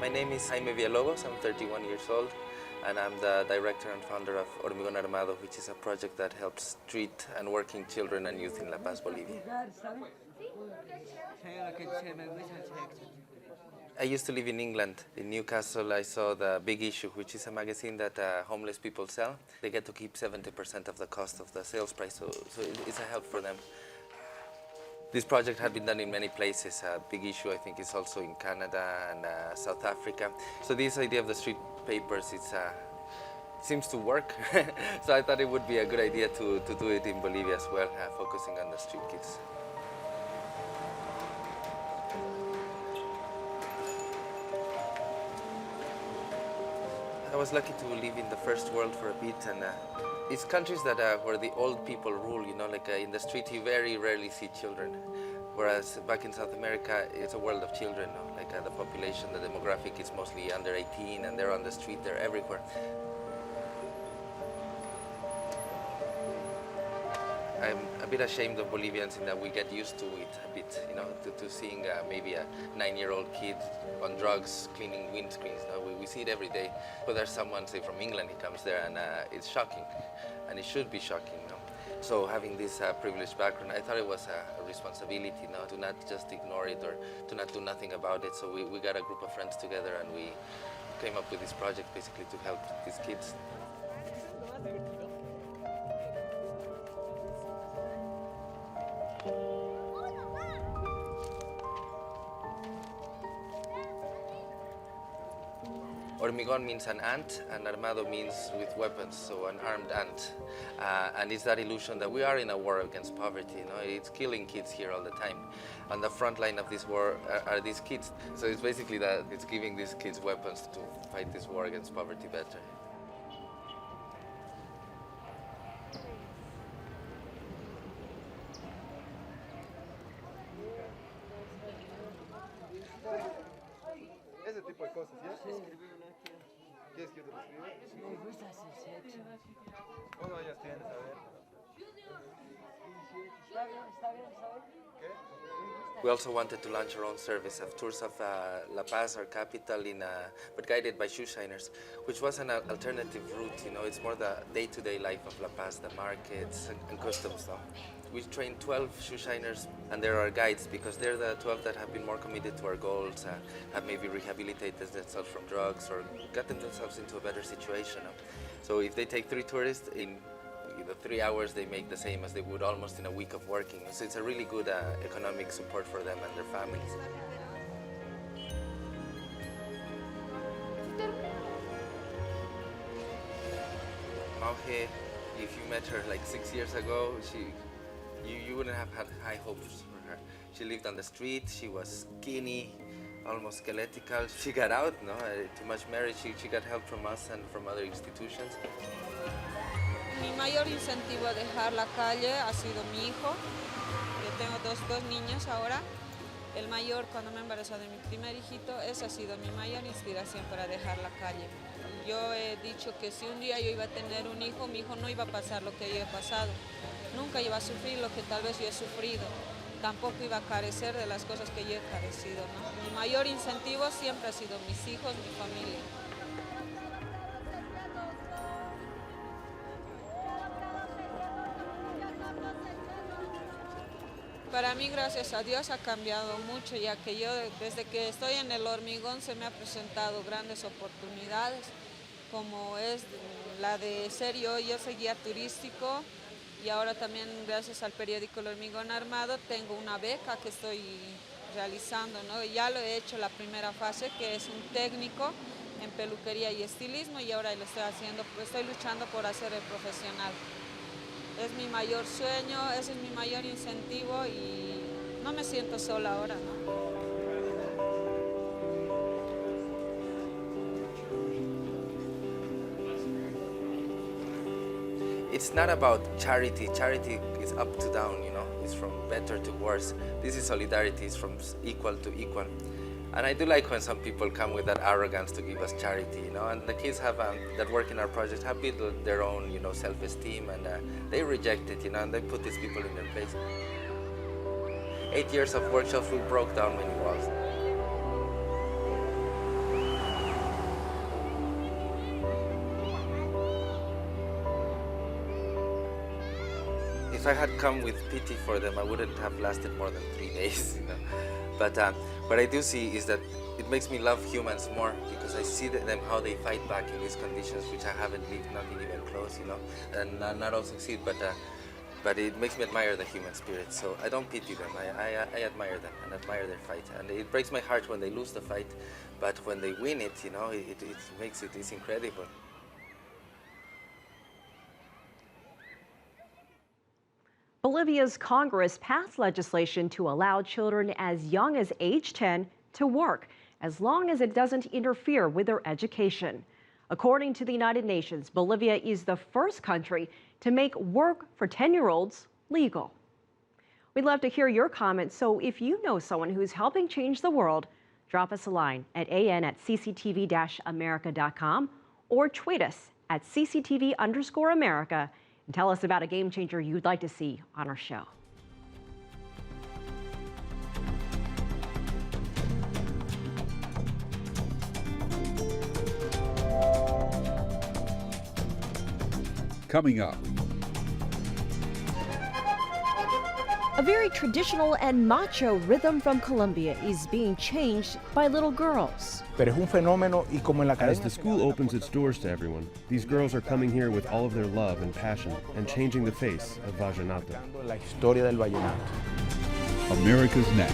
My name is Jaime Villalobos. I'm 31 years old, and I'm the director and founder of Hormigon Armado, which is a project that helps street and working children and youth in La Paz, Bolivia. I used to live in England. In Newcastle, I saw The Big Issue, which is a magazine that homeless people sell. They get to keep 70% of the cost of the sales price, so it's a help for them. This project had been done in many places. Big Issue, I think, is also in Canada and South Africa. So this idea of the street papers, it seems to work. So I thought it would be a good idea to do it in Bolivia as well, focusing on the street kids. I was lucky to live in the first world for a bit, and it's countries that where the old people rule, you know, like in the street you very rarely see children. Whereas back in South America, it's a world of children, no? Like the population, the demographic is mostly under 18 and they're on the street, they're everywhere. I'm a bit ashamed of Bolivians in that we get used to it a bit, you know, to seeing maybe a 9-year-old kid on drugs cleaning windscreens. No? We see it every day. But there's someone, say from England, he comes there and it's shocking, and it should be shocking. No? So having this privileged background, I thought it was a responsibility, no? To not just ignore it or to not do nothing about it. So we got a group of friends together and we came up with this project basically to help these kids. Hormigon means an ant, and armado means with weapons, so an armed ant. And it's that illusion that we are in a war against poverty. You know, it's killing kids here all the time. On the front line of this war are these kids. So it's basically that it's giving these kids weapons to fight this war against poverty better. Ese tipo de cosas, ¿ya? ¿Quieres que te lo escriba? Me gusta hacer sexo. ¿Cuántos años tienes? A ver. Está bien, está bien, está bien. ¿Qué? We also wanted to launch our own service of tours of La Paz, our capital, but guided by shoe shiners, which was an alternative route. You know, it's more the day-to-day life of La Paz, the markets and customs. So we trained 12 shoe shiners, and they're our guides because they're the 12 that have been more committed to our goals, have maybe rehabilitated themselves from drugs or gotten themselves into a better situation. So if they take 3 tourists in the 3 hours, they make the same as they would almost in a week of working. So it's a really good economic support for them and their families. Mauge, if you met her like 6 years ago, you wouldn't have had high hopes for her. She lived on the street, she was skinny, almost skeletal. She got out, no? Too much marriage, she got help from us and from other institutions. Mi mayor incentivo a dejar la calle ha sido mi hijo. Yo tengo dos niños ahora. El mayor, cuando me embarazó de mi primer hijito, esa ha sido mi mayor inspiración para dejar la calle. Yo he dicho que si un día yo iba a tener un hijo, mi hijo no iba a pasar lo que yo he pasado. Nunca iba a sufrir lo que tal vez yo he sufrido. Tampoco iba a carecer de las cosas que yo he carecido, ¿no? Mi mayor incentivo siempre ha sido mis hijos, mi familia. Para mí, gracias a Dios, ha cambiado mucho, ya que yo desde que estoy en el Hormigón se me han presentado grandes oportunidades, como es la de ser yo soy guía turístico y ahora también gracias al periódico El Hormigón Armado tengo una beca que estoy realizando, ¿no? Ya lo he hecho la primera fase, que es un técnico en peluquería y estilismo, y ahora lo estoy haciendo, estoy luchando por hacer el profesional. Es mi mayor sueño, ese es mi mayor incentivo y no me siento sola ahora, ¿no? It's not about charity. Charity is up to down, you know. It's from better to worse. This is solidarity. It's from equal to equal. And I do like when some people come with that arrogance to give us charity, you know. And the kids have that work in our project have built their own, you know, self-esteem, and they reject it, you know, and they put these people in their place. 8 years of workshops, we broke down many walls. if I had come with pity for them, I wouldn't have lasted more than 3 days, you know. But what I do see is that it makes me love humans more because I see them how they fight back in these conditions which I haven't lived, not even close, you know, and not all succeed. But it makes me admire the human spirit. So I don't pity them. I admire them and admire their fight. And it breaks my heart when they lose the fight, but when they win it, you know, it's incredible. Bolivia's Congress passed legislation to allow children as young as age 10 to work, as long as it doesn't interfere with their education. According to the United Nations, Bolivia is the first country to make work for 10-year-olds legal. We'd love to hear your comments, so if you know someone who's helping change the world, drop us a line at an@cctv-america.com or tweet us at cctv_America and tell us about a game changer you'd like to see on our show. Coming up. A very traditional and macho rhythm from Colombia is being changed by little girls. Pero es un fenómeno y como en la As cadena the school opens its doors to everyone, these girls are coming here with all of their love and passion and changing the face of Vallenato. la historia del vallenato. America's Now.